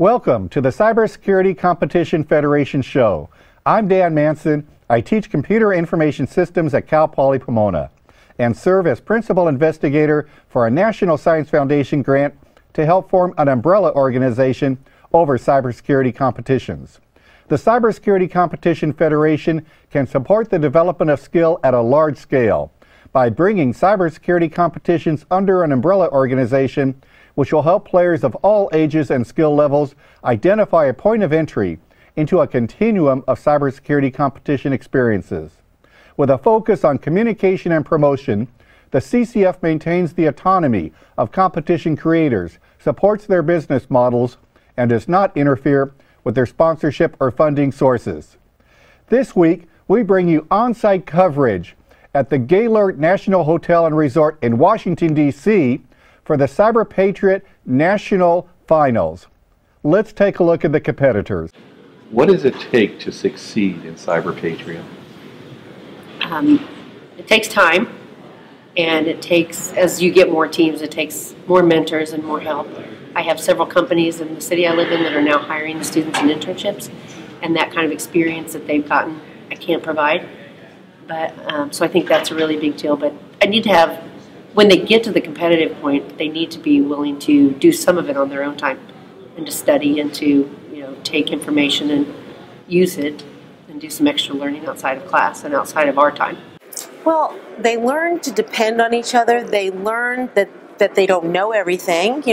Welcome to the Cybersecurity Competition Federation show. I'm Dan Manson. I teach computer information systems at Cal Poly Pomona and serve as principal investigator for a National Science Foundation grant to help form an umbrella organization over cybersecurity competitions. The Cybersecurity Competition Federation can support the development of skill at a large scale by bringing cybersecurity competitions under an umbrella organization, which will help players of all ages and skill levels identify a point of entry into a continuum of cybersecurity competition experiences. With a focus on communication and promotion, the CCF maintains the autonomy of competition creators, supports their business models, and does not interfere with their sponsorship or funding sources. This week, we bring you on-site coverage at the Gaylord National Hotel and Resort in Washington, D.C. for the CyberPatriot National Finals. Let's take a look at the competitors. What does it take to succeed in CyberPatriot? It takes time, and it takes, as you get more teams, it takes more mentors and more help. I have several companies in the city I live in that are now hiring students in internships, and that kind of experience that they've gotten, I can't provide. But so I think that's a really big deal. But I need to have, when they get to the competitive point, they need to be willing to do some of it on their own time and to study and to, take information and use it and do some extra learning outside of class and outside of our time. Well, they learn to depend on each other. They learn that they don't know everything.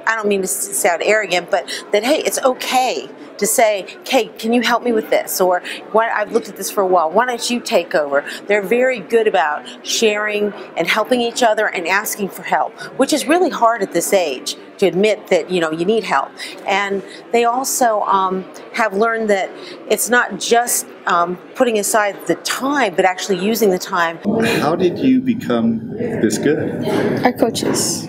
I don't mean to sound arrogant, but that, hey, it's okay to say, hey, can you help me with this? Or, I've looked at this for a while, why don't you take over? They're very good about sharing and helping each other and asking for help, which is really hard at this age, to admit that, you need help. And they also have learned that it's not just putting aside the time, but actually using the time. How did you become this good? Our coaches.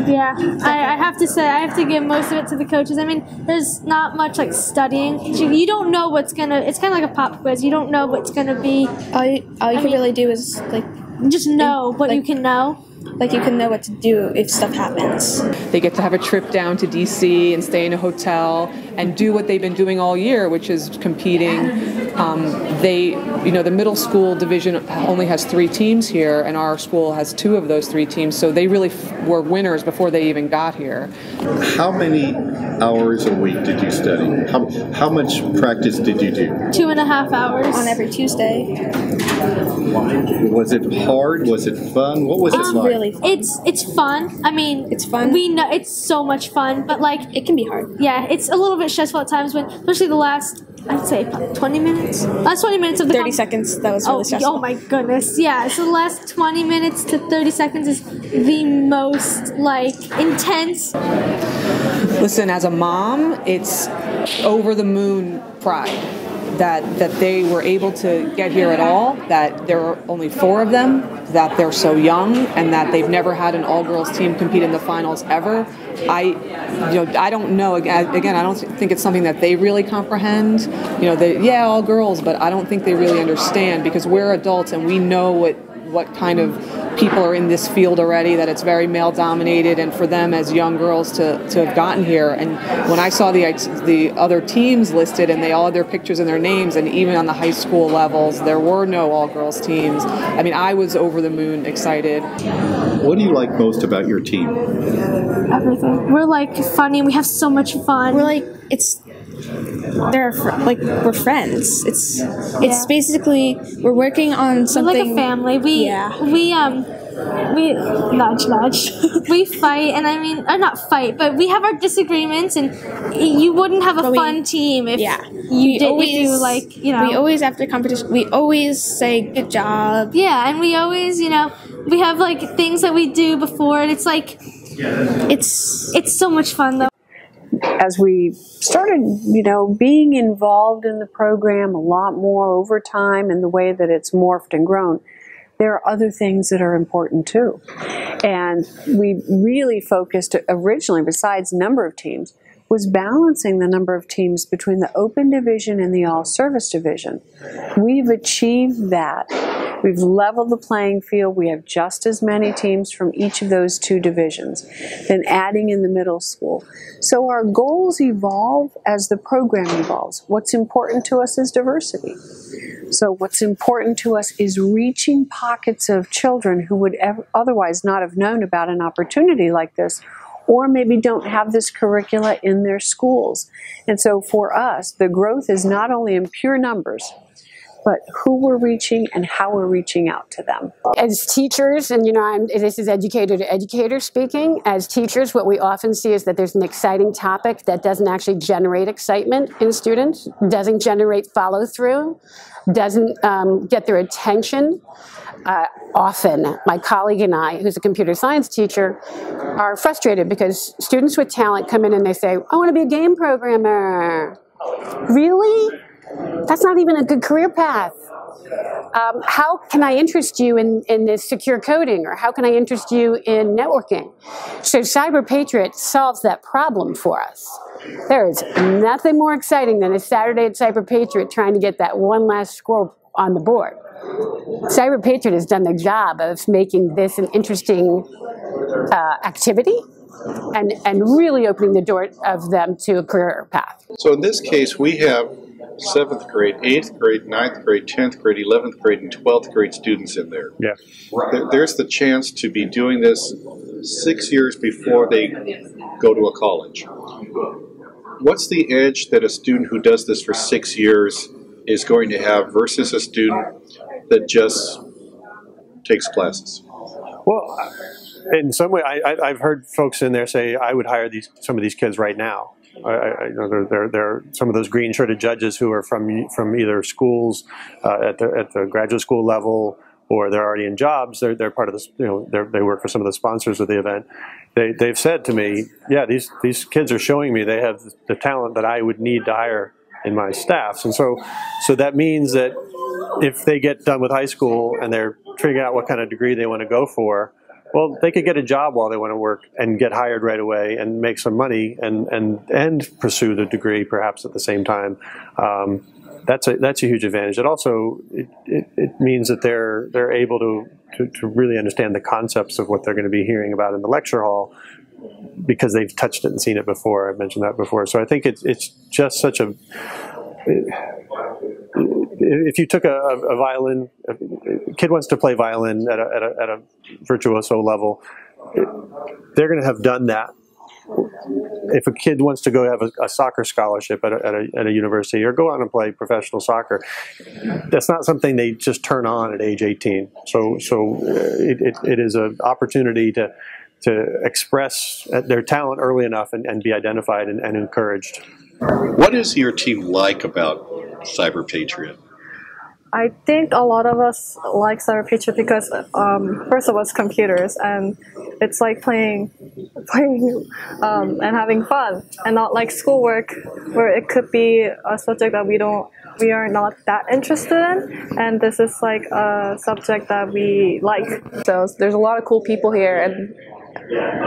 Yeah, I have to say, I have to give most of it to the coaches. I mean, there's not much like studying. You don't know what's gonna, it's kind of like a pop quiz. You don't know what's gonna be. All you can really do is just know what you can know. Like you can know what to do if stuff happens. They get to have a trip down to DC and stay in a hotel and do what they've been doing all year, which is competing. The middle school division only has 3 teams here, and our school has 2 of those 3 teams, so they really were winners before they even got here. How many hours a week did you study? How much practice did you do? 2.5 hours. On every Tuesday. Was it hard? Was it fun? What was it like? Really fun. It's fun. I mean, it's fun. We know it's so much fun, but it can be hard. Yeah, it's a little bit stressful at times, especially the last, I'd say 20 minutes. Last 20 minutes of the 30 seconds. That was really stressful. Oh my goodness. Yeah. So the last 20 minutes to 30 seconds is the most intense. Listen, as a mom, it's over the moon pride that they were able to get here at all, that there are only 4 of them, that they're so young, and that they've never had an all-girls team compete in the finals ever. I don't know. Again, I don't think it's something that they really comprehend. All girls, but I don't think they really understand, because we're adults and we know what kind of people are in this field already, that it's very male-dominated, and for them as young girls to have gotten here. And when I saw the other teams listed, and they all had their pictures and their names, and even on the high school levels, there were no all-girls teams. I mean, I was over the moon excited. What do you like most about your team? Everything. We're funny. We have so much fun. We're we're friends. It's basically we're working on something. We're like a family. We nudge. We fight, and I mean, not fight, but we have our disagreements, and you wouldn't have a fun team if we always after competition we always say good job. Yeah, and we always we have things that we do before, and it's so much fun though. As we started, being involved in the program a lot more over time and the way that it's morphed and grown, there are other things that are important too. And we really focused originally, besides number of teams, was balancing the number of teams between the open division and the all-service division. We've achieved that. We've leveled the playing field. We have just as many teams from each of those two divisions, then adding in the middle school. So our goals evolve as the program evolves. What's important to us is diversity. So what's important to us is reaching pockets of children who would otherwise not have known about an opportunity like this, or maybe don't have this curricula in their schools. And so for us, the growth is not only in pure numbers, but who we're reaching and how we're reaching out to them. As teachers, and this is educator to educator speaking, as teachers, what we often see is that there's an exciting topic that doesn't actually generate excitement in students, doesn't generate follow through, doesn't get their attention. Often, my colleague and I, who's a computer science teacher, are frustrated because students with talent come in and they say, I want to be a game programmer. Really? That's not even a good career path. How can I interest you in this secure coding, or how can I interest you in networking? So CyberPatriot solves that problem for us. There is nothing more exciting than a Saturday at CyberPatriot trying to get that one last score on the board. CyberPatriot has done the job of making this an interesting activity and really opening the door of them to a career path. So in this case, we have 7th grade, 8th grade, 9th grade, 10th grade, 11th grade, and 12th grade students in there. Yeah. There's the chance to be doing this 6 years before they go to a college. What's the edge that a student who does this for 6 years is going to have versus a student that just takes classes? Well, in some way, I've heard folks in there say, I would hire some of these kids right now. I know they're some of those green-shirted judges who are from either schools at the graduate school level, or they're already in jobs. They're part of this. They work for some of the sponsors of the event. They've said to me, yeah, these kids are showing me they have the talent that I would need to hire in my staffs, and so that means that if they get done with high school and they're figuring out what kind of degree they want to go for, well, they could get a job while they want to work and get hired right away and make some money and pursue the degree perhaps at the same time. That's a huge advantage. It also it means that they're able to really understand the concepts of what they're going to be hearing about in the lecture hall, because they've touched it and seen it before. I've mentioned that before. So I think it's just such a... If you took a violin, a kid wants to play violin at a virtuoso level, they're going to have done that. If a kid wants to go have a soccer scholarship at a university or go out and play professional soccer, that's not something they just turn on at age 18. So it is an opportunity to express their talent early enough and be identified and encouraged. What is your team like about CyberPatriot? I think a lot of us like CyberPatriot because first of all, it's computers, and it's like playing and having fun, and not like schoolwork where it could be a subject that we are not that interested in, and this is like a subject that we like. So there's a lot of cool people here, and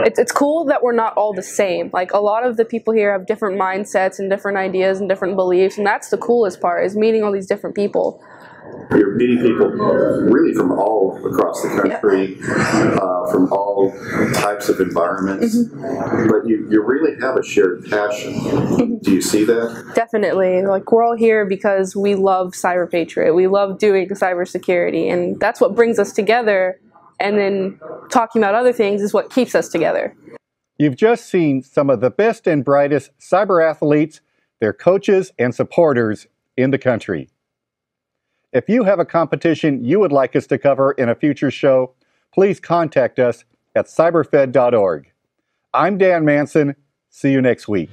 it's cool that we're not all the same. Like, a lot of the people here have different mindsets and different ideas and different beliefs, and that's the coolest part, is meeting all these different people. You're meeting people really from all across the country, from all types of environments, but you really have a shared passion. Do you see that? Definitely. Like, we're all here because we love CyberPatriot. We love doing cybersecurity, and that's what brings us together, and then talking about other things is what keeps us together. You've just seen some of the best and brightest cyber athletes, their coaches, and supporters in the country. If you have a competition you would like us to cover in a future show, please contact us at cyberfed.org. I'm Dan Manson. See you next week.